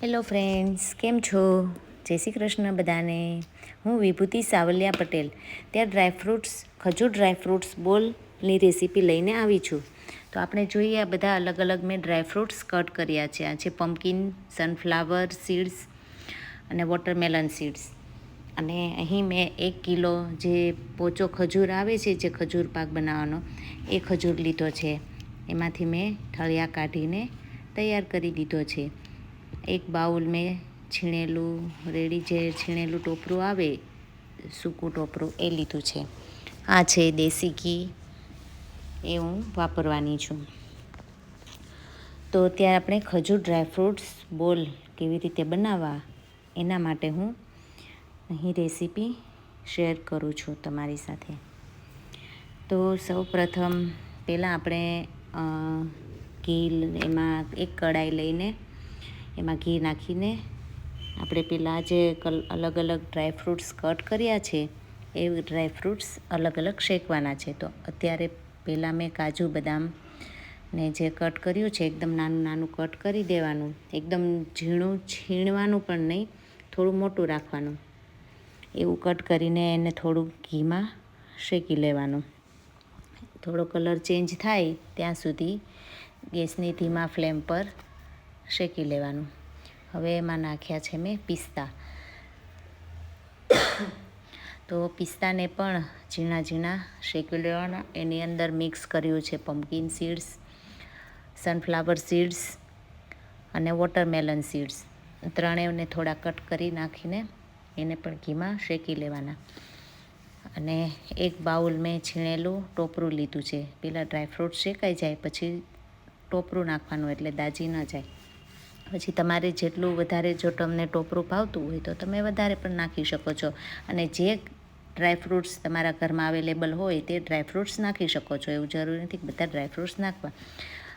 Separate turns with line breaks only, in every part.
Hello friends, કેમ છો? જય શ્રી કૃષ્ણ બધાને. હું વિભૂતિ સાવલિયા પટેલ ત્યાં ખજૂર ડ્રાયફ્રૂટ્સ બોલની રેસીપી લઈને આવી છું. તો આપણે જોઈએ આ બધા અલગ અલગ મેં ડ્રાયફ્રૂટ્સ કટ કર્યા છે. આ છે પમ્પકિન, સનફ્લાવર સીડ્સ અને વોટરમેલન સીડ્સ. અને અહીં મેં 1 કિલો જે પોચો ખજૂર આવે છે, જે ખજૂર પાક બનાવવાનો, એ ખજૂર લીધો છે. એમાંથી મેં ઠળિયા કાઢીને તૈયાર કરી દીધો છે. એક બાઉલ મેં છીણેલું ટોપરું આવે, સૂકું ટોપરું, એ લીધું છે. આ છે દેશી ઘી, એ હું વાપરવાની છું. તો ત્યારે આપણે ખજૂર ડ્રાયફ્રૂટ્સ બોલ કેવી રીતે બનાવવા, એના માટે હું અહીં રેસીપી શેર કરું છું તમારી સાથે. તો સૌ પ્રથમ પહેલાં આપણે એમાં એક કડાઈ લઈને એમાં ઘી નાખીને આપણે પહેલાં જે અલગ અલગ ડ્રાયફ્રૂટ્સ કટ કર્યા છે, એ ડ્રાયફ્રૂટ્સ અલગ અલગ શેકવાના છે. તો અત્યારે પહેલાં મેં કાજુ બદામને જે કટ કર્યું છે, એકદમ નાનું નાનું કટ કરી દેવાનું. એકદમ ઝીણું છીણવાનું પણ નહીં, થોડું મોટું રાખવાનું. એવું કટ કરીને એને થોડું ઘીમાં શેકી લેવાનું. થોડો કલર ચેન્જ થાય ત્યાં સુધી ગેસની ધીમા ફ્લેમ પર શેકી લેવાનું. હવે એમાં નાખ્યા છે મેં પિસ્તા. તો પિસ્તાને પણ ઝીણા ઝીણા શેકી લેવાના. એની અંદર મિક્સ કર્યું છે પમ્પકિન સીડ્સ, સનફ્લાવર સીડ્સ અને વોટરમેલન સીડ્સ. ત્રણેયને થોડા કટ કરી નાખીને એને પણ ઘીમાં શેકી લેવાના. અને એક બાઉલ મેં છીણેલું ટોપરું લીધું છે. પહેલાં ડ્રાયફ્રૂટ શેકાઈ જાય પછી ટોપરું નાખવાનું, એટલે દાજી ન જાય. પછી તમારે જેટલું વધારે, જો તમને ટોપરું ભાવતું હોય તો તમે વધારે પણ નાખી શકો છો. અને જે ડ્રાયફ્રૂટ્સ તમારા ઘરમાં અવેલેબલ હોય તે ડ્રાયફ્રૂટ્સ નાખી શકો છો. એવું જરૂરી નથી કે બધા ડ્રાયફ્રૂટ્સ નાખવા.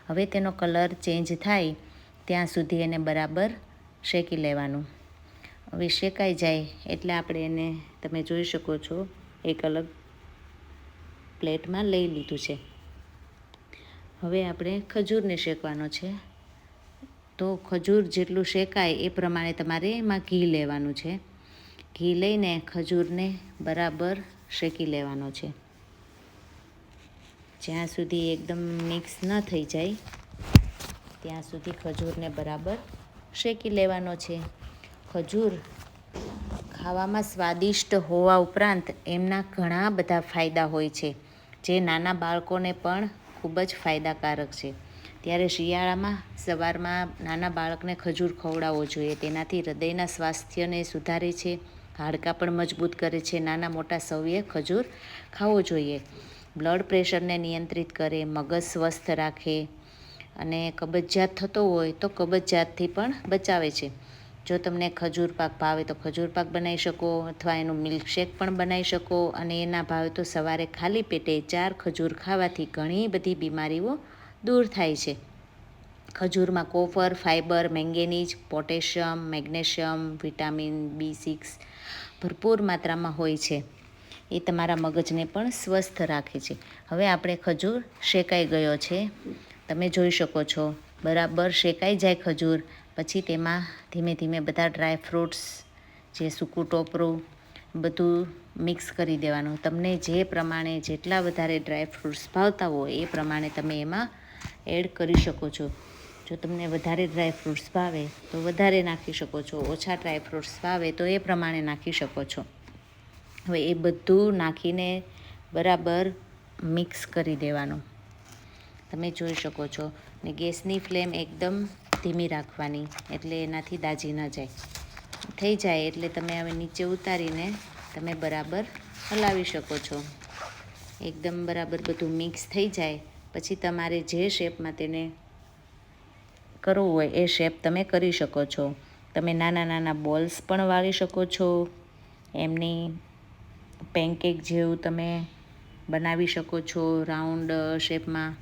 હવે તેનો કલર ચેન્જ થાય ત્યાં સુધી એને બરાબર શેકી લેવાનું. હવે શેકાઈ જાય એટલે આપણે એને, તમે જોઈ શકો છો, એક અલગ પ્લેટમાં લઈ લીધું છે. હવે આપણે ખજૂરને શેકવાનો છે. તો ખજૂર જેટલું શેકાય એ પ્રમાણે તમારે એમાં ઘી લેવાનું છે. ઘી લઈને ખજૂરને બરાબર શેકી લેવાનો છે. જ્યાં સુધી એકદમ મિક્સ ન થઈ જાય ત્યાં સુધી ખજૂરને બરાબર શેકી લેવાનો છે. ખજૂર ખાવામાં સ્વાદિષ્ટ હોવા ઉપરાંત એમના ઘણા બધા ફાયદા હોય છે, જે નાના બાળકોને પણ ખૂબ જ ફાયદાકારક છે. ત્યારે શિયાળામાં સવારમાં નાના બાળકને ખજૂર ખવડાવવો જોઈએ. તેનાથી હૃદયના સ્વાસ્થ્યને સુધારે છે, હાડકાં પણ મજબૂત કરે છે. નાના મોટા સૌએ ખજૂર ખાવો જોઈએ. બ્લડ પ્રેશરને નિયંત્રિત કરે, મગજ સ્વસ્થ રાખે અને કબજિયાત થતો હોય તો કબજિયાતથી પણ બચાવે છે. જો તમને ખજૂર પાક ભાવે તો ખજૂર પાક બનાવી શકો, અથવા એનું મિલ્કશેક પણ બનાવી શકો. અને એના ભાવે તો સવારે ખાલી પેટે 4 ખજૂર ખાવાથી ઘણી બધી બીમારીઓ દૂર થાય છે. ખજૂરમાં copper, fibre, manganese, potassium, magnesium, vitamin B6 ભરપૂર માત્રામાં હોય છે. એ તમારા મગજને પણ સ્વસ્થ રાખે છે. હવે આપણે ખજૂર શેકાઈ ગયો છે, તમે જોઈ શકો છો. બરાબર શેકાઈ જાય ખજૂર પછી તેમાં ધીમે ધીમે બધા ડ્રાયફ્રૂટ્સ, જે સૂકું ટોપરું, બધું મિક્સ કરી દેવાનું. તમને જે પ્રમાણે જેટલા વધારે ડ્રાયફ્રૂટ્સ ભાવતા હોય એ પ્રમાણે તમે એમાં એડ કરી શકો છો. જો તમને વધારે ડ્રાયફ્રૂટ્સ ભાવે તો વધારે નાખી શકો છો, ઓછા ડ્રાયફ્રૂટ્સ ભાવે તો એ પ્રમાણે નાખી શકો છો. હવે એ બધું નાખીને બરાબર મિક્સ કરી દેવાનું. તમે જોઈ શકો છો. ને ગેસની ફ્લેમ એકદમ ધીમી રાખવાની, એટલે એનાથી દાજી ન જાય. થઈ જાય એટલે તમે હવે નીચે ઉતારીને તમે બરાબર હલાવી શકો છો. એકદમ બરાબર બધું મિક્સ થઈ જાય પછી તમારે જે શેપમાં તેને કરવું હોય એ શેપ તમે કરી શકો છો. તમે નાના નાના બોલ્સ પણ વાળી શકો છો. એમની પેનકેક જેવું તમે બનાવી શકો છો. રાઉન્ડ શેપમાં,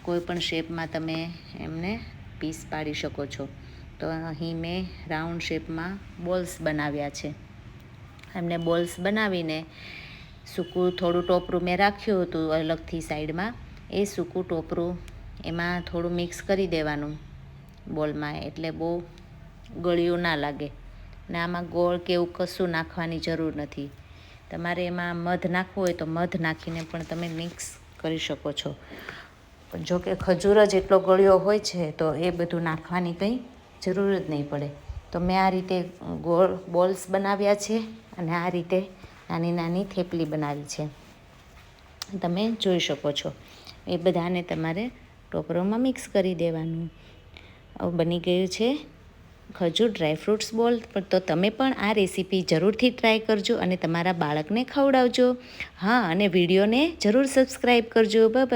કોઈ પણ શેપમાં તમે એમને પીસ પાડી શકો છો. તો અહીં મેં રાઉન્ડ શેપમાં બોલ્સ બનાવ્યા છે. એમને બોલ્સ બનાવીને સૂકું થોડું ટોપરું મેં રાખ્યું હતું અલગથી સાઈડમાં. એ સૂકું ટોપરું એમાં થોડું મિક્સ કરી દેવાનું બોલમાં, એટલે બહુ ગળ્યું ના લાગે. ને આમાં ગોળ કે એવું કશું નાખવાની જરૂર નથી. તમારે એમાં મધ નાખવું હોય તો મધ નાખીને પણ તમે મિક્સ કરી શકો છો. પણ જો કે ખજૂર જ એટલો ગળ્યો હોય છે તો એ બધું નાખવાની કંઈ જરૂર જ નહીં પડે. તો મેં આ રીતે ગોળ બોલ્સ બનાવ્યા છે અને આ રીતે નાની નાની થેપલી બનાવી છે, તમે જોઈ શકો છો. એ બધાને તમારે ટોપરોમાં મિક્સ કરી દેવાનું. બની ગયું છે ખજૂર ડ્રાયફ્રૂટ્સ બોલ. તો તમે પણ આ રેસીપી જરૂરથી ટ્રાય કરજો અને તમારા બાળકને ખવડાવજો. હા, અને વિડીયોને જરૂર સબસ્ક્રાઈબ કરજો. બાય.